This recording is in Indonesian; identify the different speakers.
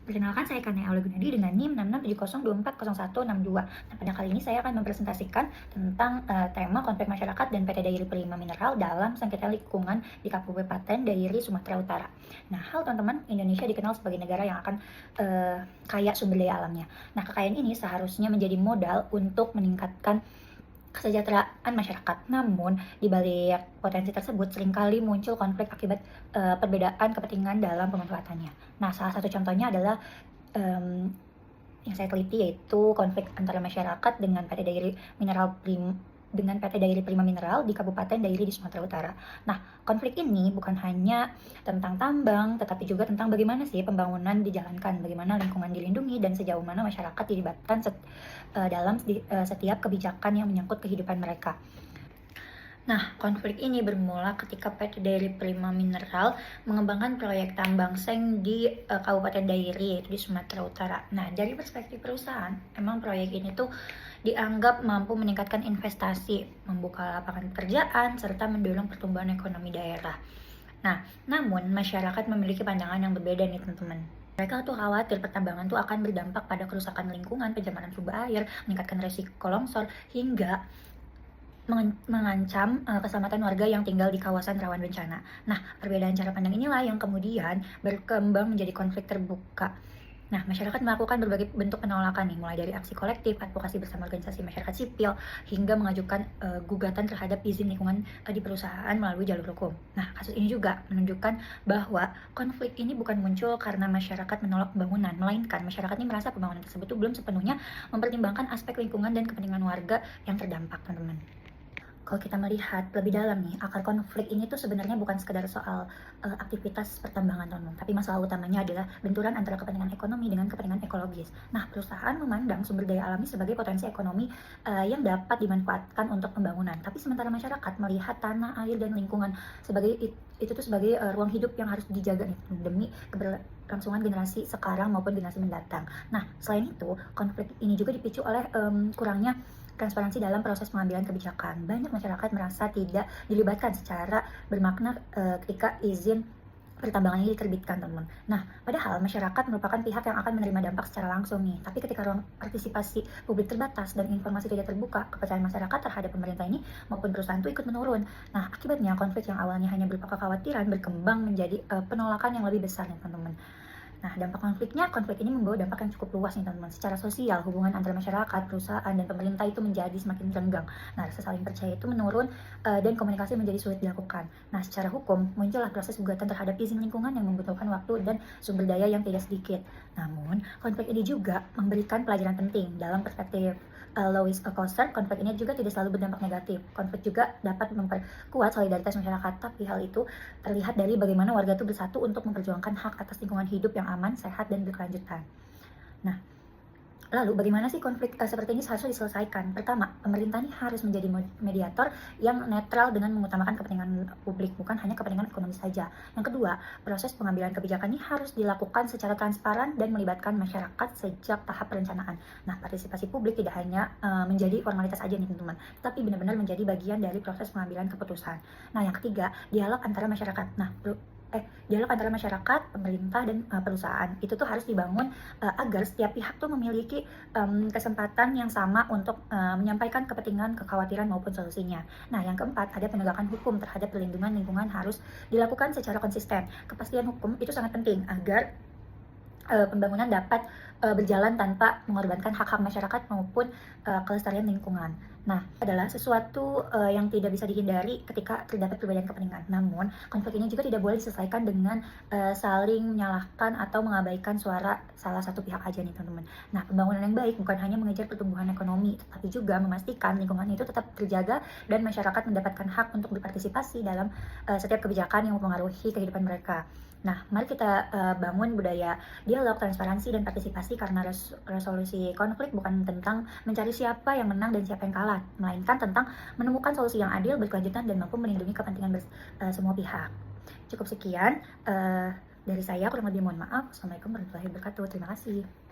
Speaker 1: Perkenalkan, saya Kanea Aula Gunadi dengan NIM 6670240162. Nah, pada kali ini saya akan mempresentasikan tentang tema konflik masyarakat dan PT Dairi Prima Mineral dalam sengketa lingkungan di Kabupaten Dairi, Sumatera Utara. Nah, teman-teman, Indonesia dikenal sebagai negara yang akan kaya sumber daya alamnya. Nah, kekayaan ini seharusnya menjadi modal untuk meningkatkan kesejahteraan masyarakat. Namun, di balik potensi tersebut seringkali muncul konflik akibat perbedaan kepentingan dalam pemanfaatannya. Nah, salah satu contohnya adalah yang saya teliti, yaitu konflik antara masyarakat dengan PT Dairi Prima Mineral di Kabupaten Dairi di Sumatera Utara. Nah, konflik ini bukan hanya tentang tambang, tetapi juga tentang bagaimana sih pembangunan dijalankan, bagaimana lingkungan dilindungi, dan sejauh mana masyarakat dilibatkan dalam setiap kebijakan yang menyangkut kehidupan mereka. Nah, konflik ini bermula ketika PT Dairi Prima Mineral mengembangkan proyek tambang seng di Kabupaten Dairi, yaitu di Sumatera Utara. Nah, dari perspektif perusahaan, emang proyek ini tuh dianggap mampu meningkatkan investasi, membuka lapangan pekerjaan, serta mendorong pertumbuhan ekonomi daerah. Nah, namun masyarakat memiliki pandangan yang berbeda nih, teman-teman. Mereka tuh khawatir pertambangan tuh akan berdampak pada kerusakan lingkungan, pencemaran sumber air, meningkatkan resiko longsor, hingga mengancam keselamatan warga yang tinggal di kawasan rawan bencana. Nah, perbedaan cara pandang inilah yang kemudian berkembang menjadi konflik terbuka. Nah, masyarakat melakukan berbagai bentuk penolakan nih, mulai dari aksi kolektif, advokasi bersama organisasi masyarakat sipil, hingga mengajukan gugatan terhadap izin lingkungan di perusahaan melalui jalur hukum. Nah, kasus ini juga menunjukkan bahwa konflik ini bukan muncul karena masyarakat menolak pembangunan, melainkan masyarakat ini merasa pembangunan tersebut belum sepenuhnya mempertimbangkan aspek lingkungan dan kepentingan warga yang terdampak, teman-teman. Kalau kita melihat lebih dalam nih, akar konflik ini tuh sebenarnya bukan sekedar soal aktivitas pertambangan, teman-teman, tapi masalah utamanya adalah benturan antara kepentingan ekonomi dengan kepentingan ekologis. Nah, perusahaan memandang sumber daya alami sebagai potensi ekonomi yang dapat dimanfaatkan untuk pembangunan, tapi sementara masyarakat melihat tanah, air, dan lingkungan sebagai itu tuh sebagai ruang hidup yang harus dijaga nih demi keberlangsungan generasi sekarang maupun generasi mendatang. Nah, selain itu, konflik ini juga dipicu oleh kurangnya transparansi dalam proses pengambilan kebijakan. Banyak masyarakat merasa tidak dilibatkan secara bermakna ketika izin pertambangan ini diterbitkan, teman. Nah, padahal masyarakat merupakan pihak yang akan menerima dampak secara langsung nih. Tapi ketika ruang partisipasi publik terbatas dan informasi tidak terbuka, kepercayaan masyarakat terhadap pemerintah ini maupun perusahaan itu ikut menurun. Nah, akibatnya konflik yang awalnya hanya berupa kekhawatiran berkembang menjadi penolakan yang lebih besar nih, teman-teman. Nah, dampak konflik ini membawa dampak yang cukup luas nih, teman-teman. Secara sosial, hubungan antara masyarakat, perusahaan, dan pemerintah itu menjadi semakin renggang. Nah, rasa saling percaya itu menurun dan komunikasi menjadi sulit dilakukan. Nah, secara hukum, muncullah proses gugatan terhadap izin lingkungan yang membutuhkan waktu dan sumber daya yang tidak sedikit. Namun, konflik ini juga memberikan pelajaran penting dalam perspektif Louis Althusser. Konflik ini juga tidak selalu berdampak negatif. Konflik juga dapat memperkuat solidaritas masyarakat, tapi hal itu terlihat dari bagaimana warga itu bersatu untuk memperjuangkan hak atas lingkungan hidup yang aman, sehat, dan berkelanjutan. Nah, lalu bagaimana sih konflik seperti ini seharusnya diselesaikan? Pertama, pemerintah ini harus menjadi mediator yang netral dengan mengutamakan kepentingan publik, bukan hanya kepentingan ekonomi saja. Yang kedua, proses pengambilan kebijakan ini harus dilakukan secara transparan dan melibatkan masyarakat sejak tahap perencanaan. Nah, partisipasi publik tidak hanya menjadi formalitas aja nih, teman-teman, tapi benar-benar menjadi bagian dari proses pengambilan keputusan. Nah, yang ketiga, dialog antara masyarakat. Dialog antara masyarakat, pemerintah, dan perusahaan itu tuh harus dibangun agar setiap pihak tuh memiliki kesempatan yang sama untuk menyampaikan kepentingan, kekhawatiran, maupun solusinya. Nah, yang keempat, ada penegakan hukum terhadap perlindungan lingkungan harus dilakukan secara konsisten. Kepastian hukum itu sangat penting agar pembangunan dapat berjalan tanpa mengorbankan hak-hak masyarakat maupun kelestarian lingkungan. Nah, adalah sesuatu yang tidak bisa dihindari ketika terdapat perbedaan kepentingan. Namun, konflik ini juga tidak boleh diselesaikan dengan saling menyalahkan atau mengabaikan suara salah satu pihak aja nih, teman-teman. Nah, pembangunan yang baik bukan hanya mengejar pertumbuhan ekonomi, tetapi juga memastikan lingkungan itu tetap terjaga dan masyarakat mendapatkan hak untuk berpartisipasi dalam setiap kebijakan yang mempengaruhi kehidupan mereka. Nah, mari kita bangun budaya dialog, transparansi, dan partisipasi, karena resolusi konflik bukan tentang mencari siapa yang menang dan siapa yang kalah, melainkan tentang menemukan solusi yang adil, berkelanjutan, dan mampu melindungi kepentingan semua pihak. Cukup sekian dari saya, kurang lebih mohon maaf. Assalamualaikum warahmatullahi wabarakatuh. Terima kasih.